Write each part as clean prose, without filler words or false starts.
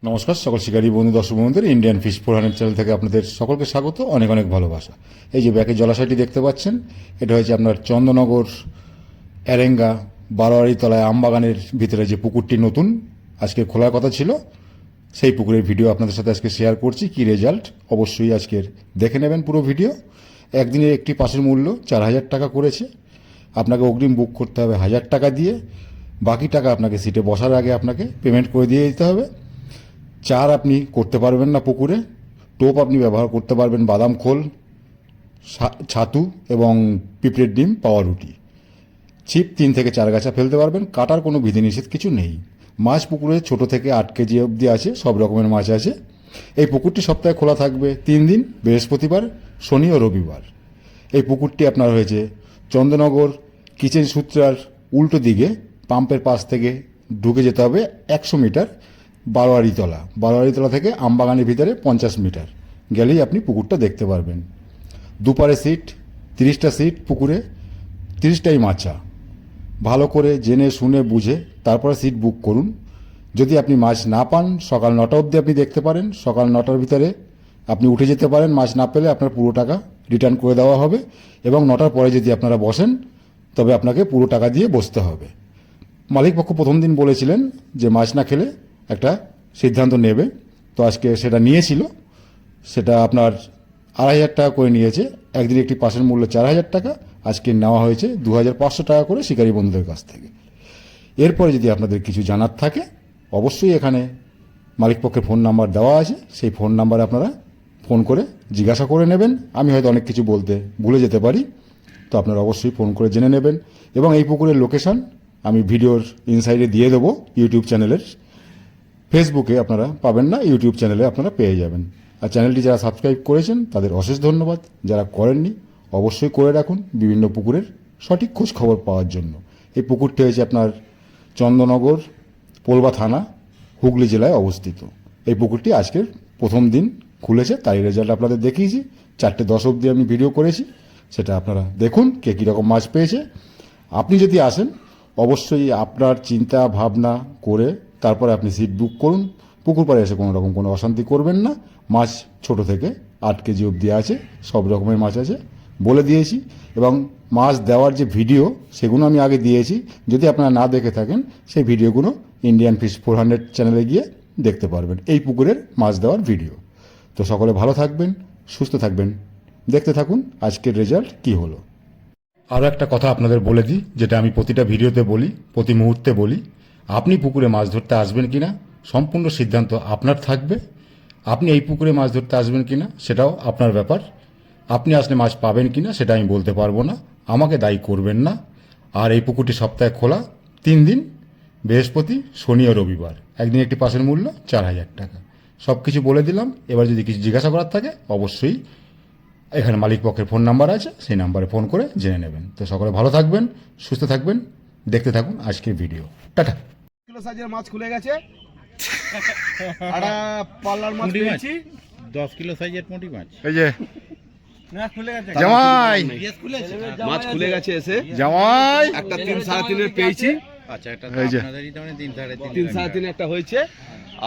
নমস্কার সকল শিকারী বন্ধু দর্শক বন্ধুদের ইন্ডিয়ান ফিশ 400 চ্যানেল থেকে আপনাদের সকলকে স্বাগত, অনেক অনেক ভালোবাসা। এই যে ব্যাকে জলাশয়টি দেখতে পাচ্ছেন, এটা হচ্ছে আপনার চন্দননগর এরেঙ্গা বারোয়ারি তলায় আমবাগানের ভিতরে যে পুকুরটি নতুন আজকে খোলার কথা ছিল, সেই পুকুরের ভিডিও আপনাদের সাথে আজকে শেয়ার করছি। কি রেজাল্ট অবশ্যই আজকের দেখে নেবেন পুরো ভিডিও। একদিনের একটি পাসের মূল্য 4000 টাকা করেছে। আপনাকে অগ্রিম বুক করতে হবে 1000 টাকা দিয়ে, বাকি টাকা আপনাকে সিটে বসার আগে আপনাকে পেমেন্ট করে দিয়ে দিতে হবে। চার আপনি করতে পারবেন না পুকুরে, টোপ আপনি ব্যবহার করতে পারবেন বাদাম খোল, ছাতু এবং পিঁপড়ের ডিম, পাউরুটি। ছিপ 3 থেকে 4 গাছা ফেলতে পারবেন, কাটার কোনো বিধিনিষেধ কিছু নেই। মাছ পুকুরে ছোট থেকে 8 কেজি অবধি আছে, সব রকমের মাছ আছে। এই পুকুরটি সপ্তাহে খোলা থাকবে 3 দিন, বৃহস্পতিবার, শনি ও রবিবার। এই পুকুরটি আপনার হয়েছে চন্দননগর কিচেন সূত্রার উল্টো দিকে পাম্পের পাশ থেকে ঢুকে যেতে হবে 100 মিটার বারোয়ারিতলা থেকে আমবাগানের ভিতরে 50 মিটার গেলেই আপনি পুকুরটা দেখতে পারবেন। দুপারে সিট, 30টা সিট পুকুরে, 30টাই মাছা। ভালো করে জেনে শুনে বুঝে তারপরে সিট বুক করুন। যদি আপনি মাছ না পান, সকাল 9টা অবধি আপনি দেখতে পারেন। সকাল 9টার ভিতরে আপনি উঠে যেতে পারেন। মাছ না পেলে আপনার পুরো টাকা রিটার্ন করে দেওয়া হবে, এবং 9টার পরে যদি আপনারা বসেন তবে আপনাকে পুরো টাকা দিয়ে বসতে হবে। মালিকপক্ষ প্রথম দিন বলেছিলেন যে মাছ না খেলে একটা সিদ্ধান্ত নেবে, তো আজকে সেটা নিয়েছিল। সেটা আপনার 2500 টাকা করে নিয়েছে। একদিন একটি পাসের মূল্য 4000 টাকা, আজকে নেওয়া হয়েছে 2500 টাকা করে শিকারী বন্ধুদের কাছ থেকে। এরপরে যদি আপনাদের কিছু জানার থাকে, অবশ্যই এখানে মালিকপক্ষের ফোন নাম্বার দেওয়া আছে, সেই ফোন নাম্বারে আপনারা ফোন করে জিজ্ঞাসা করে নেবেন। আমি হয়তো অনেক কিছু বলতে ভুলে যেতে পারি, তো আপনারা অবশ্যই ফোন করে জেনে নেবেন। এবং এই পুকুরের লোকেশন আমি ভিডিওর ইনসাইডে দিয়ে দেবো ইউটিউব চ্যানেলের। ফেসবুকে আপনারা পাবেন না, ইউটিউব চ্যানেলে আপনারা পেয়ে যাবেন। আর চ্যানেলটি যারা সাবস্ক্রাইব করেছেন তাদের অশেষ ধন্যবাদ, যারা করেননি অবশ্যই করে রাখুন বিভিন্ন পুকুরের সঠিক খোঁজ খবর পাওয়ার জন্য। এই পুকুরটি হয়েছে আপনার চন্দননগর পোলবা থানা, হুগলি জেলায় অবস্থিত। এই পুকুরটি আজকের প্রথম দিন খুলেছে, তাই রেজাল্ট আপনাদের দেখিয়েছি। 4:10 অবধি আমি ভিডিও করেছি, সেটা আপনারা দেখুন কে কীরকম মাছ পেয়েছে। আপনি যদি আসেন অবশ্যই আপনার চিন্তা ভাবনা করে তারপরে আপনি সিট বুক করুন। পুকুর পাড়ে এসে কোনো রকম কোনো অশান্তি করবেন না। মাছ ছোট থেকে 8 কেজি অবধি আছে, সব রকমের মাছ আছে বলে দিয়েছি। এবং মাছ দেওয়ার যে ভিডিও সেগুলো আমি আগে দিয়েছি, যদি আপনারা না দেখে থাকেন সেই ভিডিওগুলো ইন্ডিয়ান ফিশ 400 চ্যানেলে গিয়ে দেখতে পারবেন, এই পুকুরের মাছ দেওয়ার ভিডিও। তো সকলে ভালো থাকবেন, সুস্থ থাকবেন, দেখতে থাকুন আজকের রেজাল্ট কি হলো। আরও একটা কথা আপনাদের বলে দিই, যেটা আমি প্রতিটা ভিডিওতে বলি, প্রতি মুহূর্তে বলি। আপনি পুকুরে মাছ ধরতে আসবেন কিনা সম্পূর্ণ সিদ্ধান্ত আপনার থাকবে। আপনি এই পুকুরে মাছ ধরতে আসবেন কিনা সেটাও আপনার ব্যাপার। আপনি আসলে মাছ পাবেন কিনা সেটা আমি বলতে পারবো না, আমাকে দায়ী করবেন না। আর এই পুকুরটি সপ্তাহে খোলা 3 দিন, বৃহস্পতি, শনি ও রবিবার। একদিন একটি পাসের মূল্য 4000 টাকা। সব কিছু বলে দিলাম। এবার যদি কিছু জিজ্ঞাসা করার থাকে অবশ্যই এখানে মালিকপক্ষের ফোন নাম্বার আছে, সেই নাম্বারে ফোন করে জেনে নেবেন। তো সকলে ভালো থাকবেন, সুস্থ থাকবেন, দেখতে থাকুন আজকের ভিডিও। টাটা। কিলো সাইজের মাছ খুলে গেছে। আড়া পাল্লার মাছ পেয়েছি, 10 কিলো সাইজের পুঁটি মাছ। এই যে জামাই মাছ খুলে গেছে এসে জামাই একটা 3 3.5 পেয়েছি। আচ্ছা, এটা এই যে। আপনাদেরই তো 3 3 3.5 একটা হয়েছে।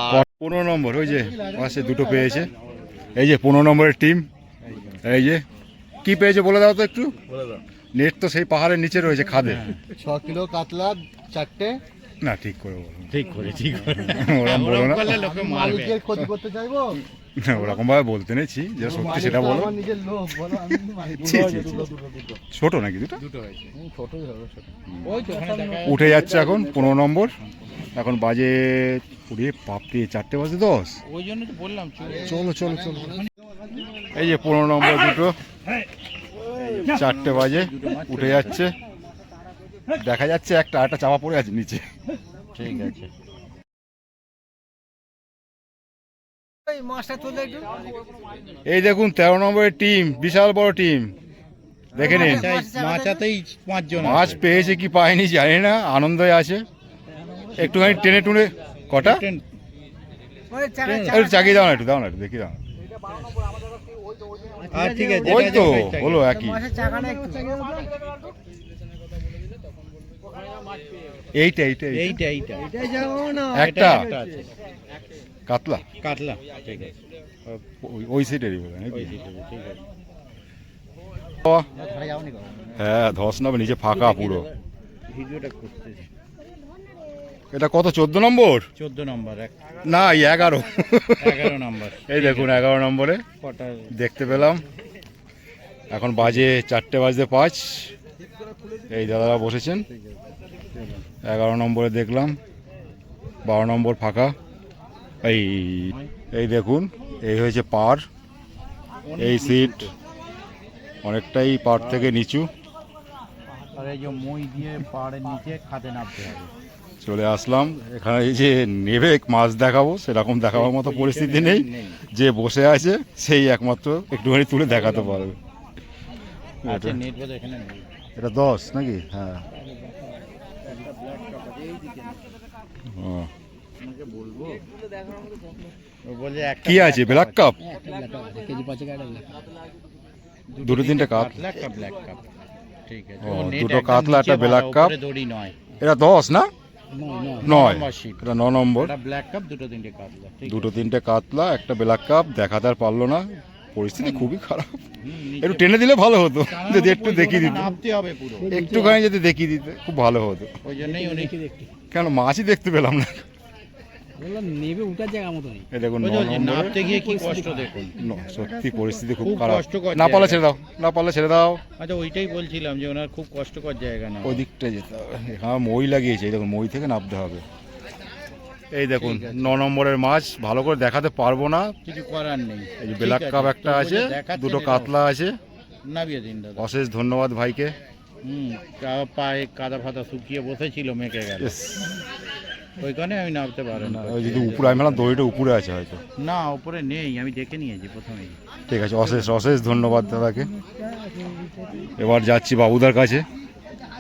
আর 15 নম্বর, ওই যে পাশে দুটো পেয়েছে। এই যে 15 নম্বরের টিম। এই যে কি পেয়েছে বলে দাও তো একটু। নেট তো সেই পাহাড়ের নিচে রয়েছে, খাদে। 6 কিলো কাতলা 4টে। না ঠিক করে বলো, ঠিক করে ওরকম বলো না, করলে লোকে মারবে। মালিকের ক্ষতি করতে চাইবো? ওরকম ভাবে বলতে নেছি, যেটা সত্যি সেটা বলো। আমার নিজের লোক বলো, আমি ছি, ছি, ছি। ছোট নাকি দুটো? ছোটই হবে ছোট। ওই তো ওখানে দেখা উঠে যাচ্ছে এখন 15 নম্বর। এখন বাজে পুড়ে পাপড়ি 4টে বাজে 10। ওই জন্য তো বললাম চলো চলো চলো। এই যে 15 নম্বর দুটো, 4টে বাজে, উঠে যাচ্ছে। দেখা যাচ্ছে একটা চাপা পড়ে আছে নিচে। ঠিক আছে। এই দেখুন 13 নম্বরের টিম, বিশাল বড় টিম, দেখে নিন। মাছাতেই 5 জন মাছ পেয়েছে কি পায়নি জানি না, আনন্দই আছে। একটুখানি টেনে টুনে কটা একটু চাকিয়ে দাও না, একটু দাও না, একটু দেখি দাও। আর ঠিক আছে, ওই তো হলো একই। এইটা এইটা একটা আছে। কাতলা কাতলা ঠিক আছে ওই সিটেরই বলে নাকি? ওই দিকে, ঠিক আছে বাবা, হ্যাঁ ধস নামে, নিচে ফাঁকা পুরো। ভিডিওটা করতেছি এটা কত, 14 নম্বর? 14 নম্বর না, এই 11। 11 নম্বর এই দেখুন 11 নম্বরে কটা দেখতে পেলাম। এখন বাজে 4:05। এই দাদারা বসেছেন। 11 নম্বরে দেখলাম, 12 নম্বর ফাঁকা। এই এই দেখুন, এই হয়েছে পার। এই সিট অনেকটাই পার থেকে নিচু। আর এই যে মই দিয়ে পাহাড়ের নিচে খাদে নামতে হবে। চলে আসলাম এখানে। এই যে নেবে মাছ দেখাবো, সেরকম দেখাবার মতো পরিস্থিতি নেই। যে বসে আছে সেই একমাত্র একটুখানি তুলে দেখাতে পারবে। আচ্ছা নেট বোধ এখানে নেই। এটা 10 নাকি? হ্যাঁ। ও, ও বলে একটা কি আছে, ব্ল্যাক কাপ? দুটো তিনটে কাপ। কাতলা একটা ব্ল্যাক কাপ ঠিক আছে ও, ও নেট দুটো একদম কাতলা, নিচে একটা ভালো, black cup। উপরে দড়ি নয়। এটা 10 না? 9। নম্বর sheet। এটা 9 নম্বর। একটা ব্ল্যাক কাপ দুটো তিনটে কাতলা ঠিক দুটো তিনটে কাতলা, একটা ব্ল্যাক কাপ। দেখাতে আর পারলো না, পরিস্থিতি খুবই খারাপ। একটু টেনে দিলে ভালো হতো, যদি একটু দেখিয়ে দিত, নামতে হবে পুরো একটুখানি যদি দেখিয়ে দিতে খুব ভালো হতো। ওই জন্যই উনি কেন মাছই দেখতে পেলাম না। নেবে উঠার জায়গা মতো নেই। এই দেখুন ওই 9 যে নম্বরে। নামতে গিয়ে কি কষ্ট দেখুন। সত্যি পরিস্থিতি খুব খুব খারাপ। কষ্টকর না পারলে জায়গা। ছেড়ে দাও, না পারলে ছেড়ে দাও। আচ্ছা ওইটাই বলছিলাম যে ওনার খুব কষ্টকর জায়গা না ওই দিকটা যেতে হবে। হ্যাঁ, মই লাগিয়েছে। এই দেখুন, মই থেকে নামতে হবে। এই দেখুন ঠিক আছে। 9 নম্বরের মাছ ভালো করে দেখাতে পারবো না। কিছু করার নেই এই যে ঠিক ব্ল্যাক আছে, কাপ একটা তো আছে, বলে দেখাচ্ছেন দুটো এটাও। কাতলা আছে। নামিয়ে দিন দাদা অশেষ ধন্যবাদ ভাইকে। পায়ে কাদা ফাদা শুকিয়ে বসেছিল মেকে গেল Yes. ওইখানে আমি নামতে পারি না ওই যদি উপরে, আমি ভাবলাম দড়িটা উপরে আছে হয়তো। না উপরে নেই আমি দেখে নিয়েছি প্রথমেই ঠিক আছে, অশেষ অশেষ ধন্যবাদ দাদাকে। এবার যাচ্ছি বাবুদার কাছে।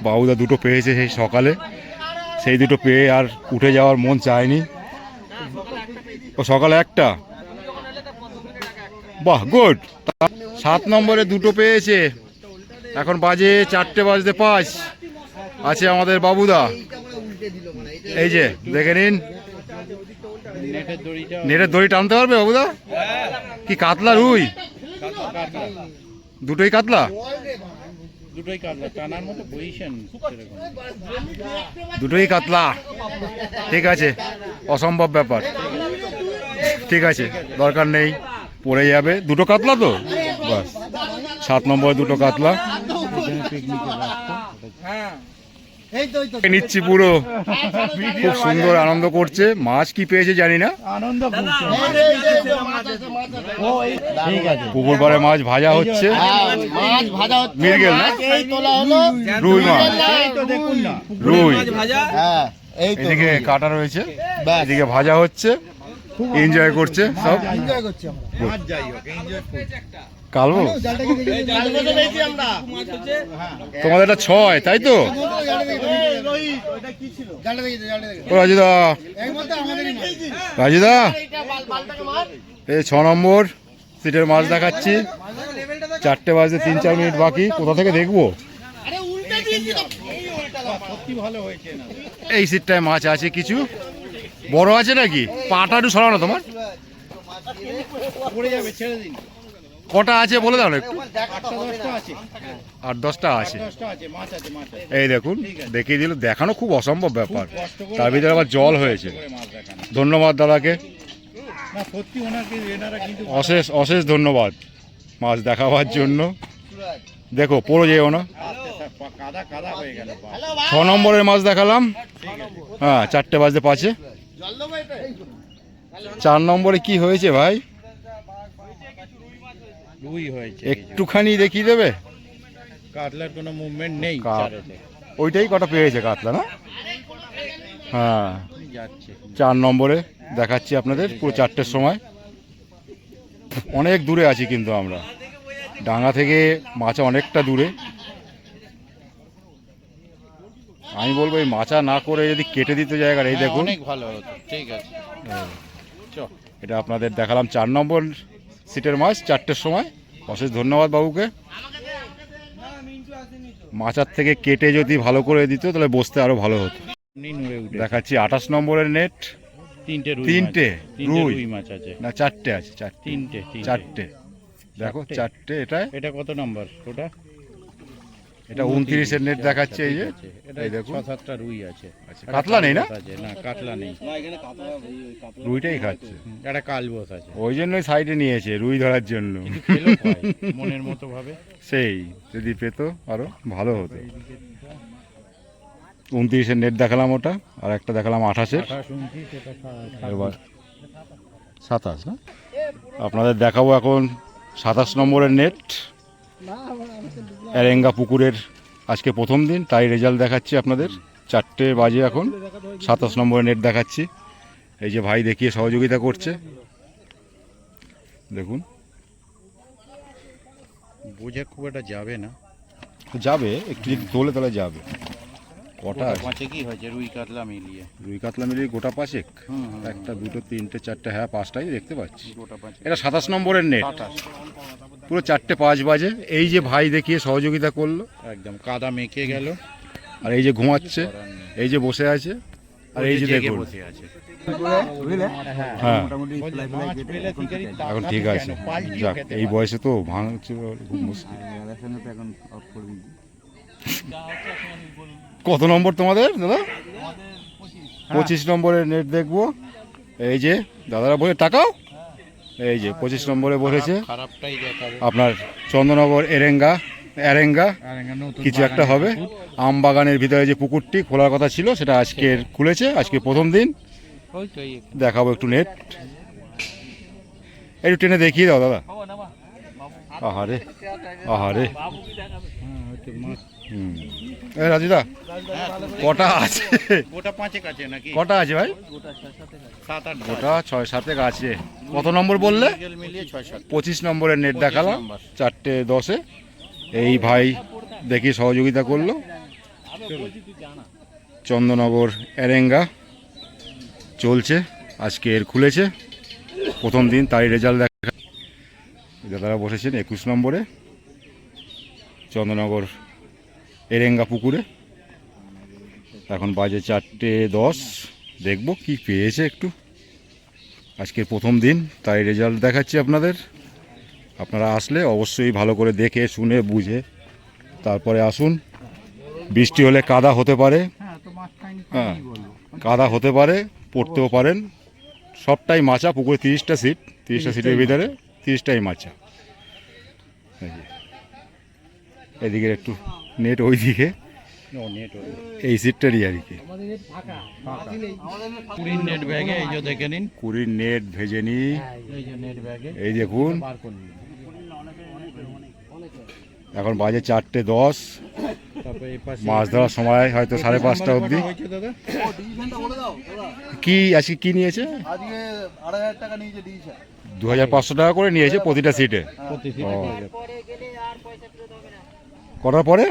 বাবুদা দুটো পেয়েছে সেই সকালে, সেই দুটো পেয়ে আর উঠে যাওয়ার মন চায়নি। ও সকালে একটা, বাহ গুড। 7 নম্বরে দুটো পেয়েছে। এখন বাজে 4:05। আছে আমাদের বাবুদা। এই যে দেখে নিন, নেটের দড়িটা নেটের দড়ি টানতে পারবে বাবুদা? কি কাতলা, রুই? কাতলা দুটোই কাতলা? দুটোই কাতলা টানার মতো পজিশন সেরকম দুটোই কাতলা। ঠিক আছে, অসম্ভব ব্যাপার। ঠিক আছে, দরকার নেই, পড়ে যাবে। দুটো কাতলা তো বাস। 7 নম্বরে দুটো কাতলা নিচ্ছি পুরো। খুব সুন্দর আনন্দ করছে। মাছ কি পেয়েছে জানি না। আনন্দ ঠিক আছে পুকুর পাড়ে মাছ ভাজা হচ্ছে। মাছ ভাজা হচ্ছে, মৃগেল না? এই তোলা হলো রুই মাছ, এই তো দেখুন না রুই। হ্যাঁ এই তো এদিকে কাটা রয়েছে, ব্যাস। এদিকে ভাজা হচ্ছে। এনজয় করছে সব। এনজয় করছি আমরা। মাছ যাই হোক এনজয় কালবো কাল বছর পেয়েছি আমরা। তোমাদের এটা 6, তাই তো? জালটা দেখি, জালটা দেখি। ও রাজুদা, এর মধ্যে আমাদেরই মাছ। রাজুদা, এটা বালটাকে মাছ। এই 6 নম্বর সিটের মাছ দেখাচ্ছি। 4:03 বাকি। কোথা থেকে দেখবো? আরে উল্টে দিয়েছি তো। এই উল্টা দাও। সত্যি ভালো হয়েছে না এই সিটটায় মাছ আছে কিছু। বড় আছে নাকি? পাটা একটু সরানো তোমার। পড়ে যাবে ছেড়ে দিন কটা আছে বলে দাও না একটু। 8-10টা আছে 8-10টা আছে। 10টা আছে মাছ আছে মাছ আছে এই দেখুন, দেখিয়ে দিল। দেখানো খুব অসম্ভব ব্যাপার। কষ্ট করে তার ভিতরে আবার জল হয়েছে। করে মাছ দেখানো ধন্যবাদ দাদাকে, না সত্যি ওনাকে এনারা কিন্তু অশেষ অশেষ ধন্যবাদ মাছ দেখাবার জন্য। দেখো পড়ে যেও না। আস্তে কাদা কাদা হয়ে গেল পা। 6 নম্বরের মাছ দেখালাম। হ্যাঁ, 4:05। জল দেবো এটা? 4 নম্বরে কি হয়েছে ভাই? রুই হয়েছে একটুখানি দেখিয়ে দেবে? কাতলার কোনো মুভমেন্ট নেই কা- চারেতে ওইটাই কটা পেয়েছে কাতলা না? হ্যাঁ, যাচ্ছে 4 নম্বরে দেখাচ্ছি আপনাদের পুরো 4টের সময়। অনেক দূরে আছি কিন্তু আমরা, ডাঙ্গা থেকে মাচা অনেকটা দূরে। আমি বলবো এই মাচা না করে যদি কেটে দিতে জায়গার, এই দেখুন। অনেক ভালো হতো ঠিক আছে চল এটা আপনাদের দেখালাম 4 নম্বর সিটের মাছ 4টের সময়। অশেষ ধন্যবাদ বাবুকে। মাচার থেকে কেটে যদি ভালো করে দিত তাহলে বসতে আরো ভালো হতো। নুড়ে উঠে দেখাচ্ছি 28 নম্বরের নেট। তিনটে রুই তিনটে মাছ। তিনটে রুই রুই মাছ আছে। না চারটে আছে, চারটে তিনটে চারটে দেখো, চারটে? চারটে। এটাই এটা কত নম্বর ওটা? এটা 29-এর নেট দেখাচ্ছে, এই যে ঠিক আছে। এটা এই দেখুন। 6-7টা রুই আছে। আচ্ছা, একটা কাতলা নেই না? কালবোস আছে। না কাতলা নেই। রুইটাই খাচ্ছে, একটা কালবোস আছে। ওই জন্যই সাইডে নিয়েছে রুই ধরার জন্য। কিন্তু খেলেও হয় মনের মতো ভাবে। সেই যদি পেতো আরো ভালো হতো। 29-এর নেট দেখালাম ওটা, আর একটা দেখালাম 28-এর। 28, 29, এটা এবার 27 না, আপনাদের দেখাবো এখন 27 নম্বরের নেট। এরেঙ্গা পুকুরের আজকে প্রথম দিন, তাই রেজাল্ট দেখাচ্ছি আপনাদের। 4টে বাজে এখন, 27 নম্বরের নেট দেখাচ্ছি। এই যে ভাই দেখিয়ে সহযোগিতা করছে, দেখুন। বুঝে খুব একটা যাবে না। যাবে একটু, যদি তোলে তাহলে যাবে। কটা আছে? পাঁচে কি হয়েছে রুই কাতলা মিলিয়ে? রুই কাতলা মিলিয়ে গোটা 5 হুম, একটা, দুটো, তিনটে, চারটে, হ্যাঁ 5টাই দেখতে পাচ্ছি। গোটা পাঁচে। এটা 27 নম্বরের নেট, 27। পুরো 4টে 5 বাজে। এই যে ভাই দেখিয়ে সহযোগিতা করলো, একদম কাদা মেখে গেল। আর এই যে ঘুমাচ্ছে, এই যে বসে আছে, আর এই যে জেগে দেখুন। বসে আছে। হ্যাঁ বলছে, মাছ পেলে শিকারি এখন ঠিক তাকাবে আছে, কেন? পাল্টিও যাক খেতে এই পারে। বয়সে তো ভাঙছে খুব মুশকিল। কত নম্বর তোমাদের দাদা? 25 নম্বরের নেট দেখবো। এই যে দাদারা বলে টাকাও, এই যে 25 নম্বরে বসেছে খারাপটাই দেখাবে। আপনার চন্দ্রনগর এরেঙ্গা। আর এখানে নতুন কিছু একটা বাগানের হবে। পুকুর। আম বাগানের ভিতরে যে পুকুরটি খোলার কথা ছিল, সেটা আজকের খুলেছে, আজকে প্রথম দিন। ওই তো এই দেখাবো একটু নেট, একটু টেনে দেখিয়ে দাও দাদা। আহারে আহারে, হয়তো মাছ হুম। এই রাজুদা, কটা আছে? গোটা পাঁচে কাছে নাকি? কটা আছে ভাই? 7-8 গোটা 6-7 আছে। কত নম্বর বললে? মিলিয়ে 6-7। 25 নম্বরের নেট দেখালাম, নম্বর। 4টে 10-এ। এই ভাই দেখি সহযোগিতা করলো। চন্দ্রনগর এরেঙ্গা চলছে, আজকে এর খুলেছে প্রথম দিন, তাই রেজাল্ট দেখা। দাদারা বসেছেন 21 নম্বরে চন্দ্রনগর এরেঙ্গা পুকুরে। এখন বাজে 4টে 10, দেখবো কি পেয়েছে একটু। আজকের প্রথম দিন, তাই রেজাল্ট দেখাচ্ছি আপনাদের। আপনারা আসলে অবশ্যই ভালো করে দেখে শুনে বুঝে তারপরে আসুন। বৃষ্টি হলে কাদা হতে পারে, হ্যাঁ তো মাছ খাইনি হ্যাঁ কি বলবো? কাদা হতে পারে, পড়তেও পারেন। সবটাই মাচা, পুকুরে 30টা সিট, 30টা সিটের ভিতরে 30টাই মাচা। এই যে, এদিকে একটু নেট ওইদিকে, ও নেট ওই এই সিটটারই আর কি। 20 নেট ব্যাগে এই যে দেখে নিন। 20 নেট ভেজে নি, এই যে নেট ব্যাগে এই দেখুন। বার করে নিন। এখন বাজে 4টে 10, তারপরে এই পাশে মাছ ধরার সময় হয়তো 5:30 অবধি। হয়েছে দাদা? কি আজকে কি নিয়েছে? আজকে 2,500 টাকা নিয়েছে ডিভিশন। 2500 টাকা করে নিয়েছে প্রতিটা সিটে। প্রতি ও। সিটে হয়ে যাবে। করার পরে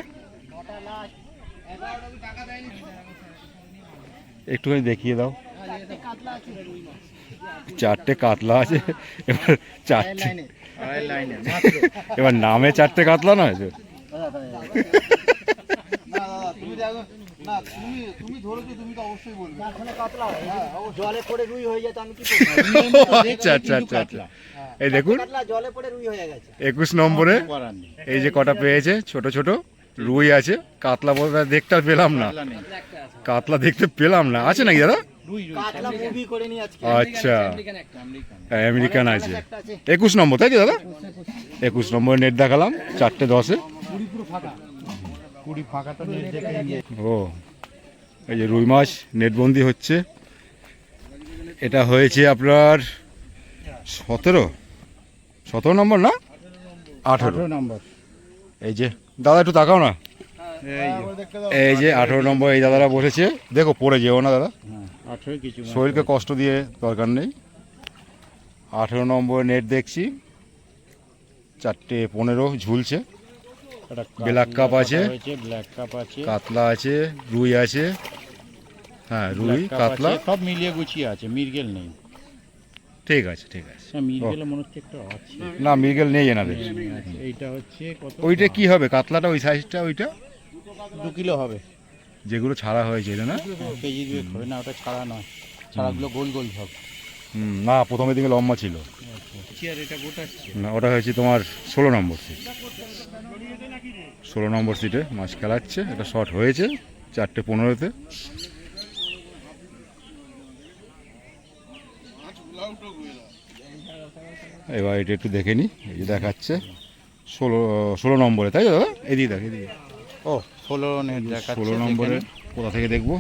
একটুখানি দেখিয়ে দাও। 4টে কাতলা আছে, এবার 4টে, আড়াই লাইনে মাত্র। এবার নামে 4টে কাতলা নয় তো? না দাদা তুমি দেখো, না তুমি ধরেছো, তুমি তো অবশ্যই বলবে। জলে পড়ে রুই হয়ে যেত, আমি কি করব? আচ্ছা আচ্ছা আচ্ছা আচ্ছা। এই দেখুন কাতলা জলে পড়ে রুই হয়ে গেছে। 21 নম্বরে করার নেই। এই যে কটা পেয়েছে, ছোট ছোট রুই আছে। কাতলা বলতে দেখতে আর পেলাম না, কাতলা নেই। কাতলা দেখতে পেলাম না। আছে নাকি দাদা? রুই রুই কাতলা মুভি করে নি আজকে। আচ্ছা, আমেরিকান। হ্যাঁ, আমেরিকান আছে। 21 নম্বর তাই তো দাদা? 21 নম্বর নেট দেখালাম 4টে 10-এ। 20 ফাঁকা তো নেট দেখে নিয়ে। ও, এই যে রুই মাছ নেটবন্দি হচ্ছে। এটা হয়েছে আপনার 17 নম্বর না 18? 18 নম্বর। এই যে দাদা একটু তাকাও না, এই যে এই যে 18 নম্বর এই দাদারা বসেছে। দেখো পড়ে যেও না দাদা, হ্যাঁ 18 কিছু মাছ শরীরকে হয়েছে। কষ্ট দিয়ে দরকার নেই। 18 নম্বর নেট দেখছি, 4টে 15 ঝুলছে। একটা ব্ল্যাক কাপ কাতলা আছে, হয়েছে, ব্ল্যাক কাপ আছে, কাতলা আছে, রুই আছে। হ্যাঁ রুই ব্ল্যাক কাপ কাতলা, আছে, সব মিলিয়ে গুছিয়ে আছে। মিরগেল নেই। ঠিক আছে ঠিক আছে। হ্যাঁ মিরগেল মনে হচ্ছে একটা আছে। না মৃগেল নেই এনাদের। এইটা হচ্ছে কত? ওইটা কি হবে কাতলাটা, ওই সাইজটা? ওইটা 2 কিলো হবে। যেগুলো ছাড়া হয়েছে এটা না? কেজি 2 হবে না, ওটা ছাড়া নয়। ছাড়াগুলো গোল গোল সব। না প্রথমের দিকে লম্বা ছিল। আর এটা গোটাচ্ছে। না ওটা হয়েছে তোমার 16 নম্বর সিট। 16 নম্বর সিটে মাছ খেলাচ্ছে, এটা শর্ট হয়েছে 4:15-তে। এবার এটা একটু দেখে নি, এই যে দেখাচ্ছে 16 নম্বরে, তাই তো দাদা? এদিকে দেখ, এদিকে ও 16 নেট দেখাচ্ছে। 16 নম্বরে কোথা থেকে দেখবো?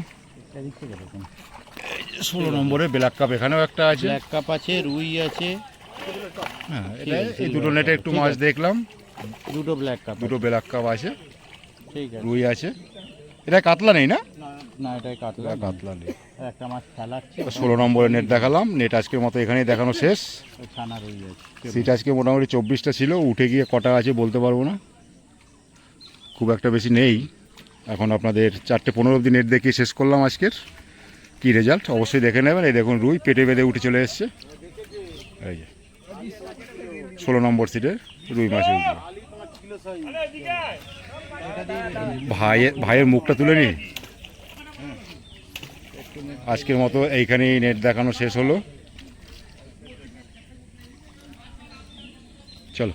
এদিক থেকে দেখুন। 16 নম্বরে ব্ল্যাক কাপ এখানেও একটা আছে। ব্ল্যাক কাপ আছে, রুই আছে। হ্যাঁ, এটা এই দুটো নেটে একটু মাছ দেখলাম, দুটো ব্ল্যাক কাপ, দুটো ব্ল্যাক কাপ আছে, ঠিক আছে। রুই আছে। এটা কাতলা নেই না? না এটাই কাতলা। এটা কাতলা নেই। একটা মাছ খেলাচ্ছে। 16 নম্বরের নেট দেখালাম। নেট আজকের মতো এখানেই দেখানো শেষ। ওই ছানা রুই আছে। সিট আজকে মোটামুটি 24টা ছিল, উঠে গিয়ে কটা আছে বলতে পারবো না, খুব একটা বেশি নেই। এখন আপনাদের 4:15 অবধি নেট দেখিয়ে শেষ করলাম আজকের। কি রেজাল্ট অবশ্যই দেখে নেবেন। এই দেখুন রুই পেটে বেঁধে উঠে চলে এসছে, এই যে 16 নম্বর সিটের রুই মাছ উঠলো। ভাইয়ের মুখটা তুলে নি। আজকের মতো এইখানেই নেট দেখানো শেষ হলো। চলো।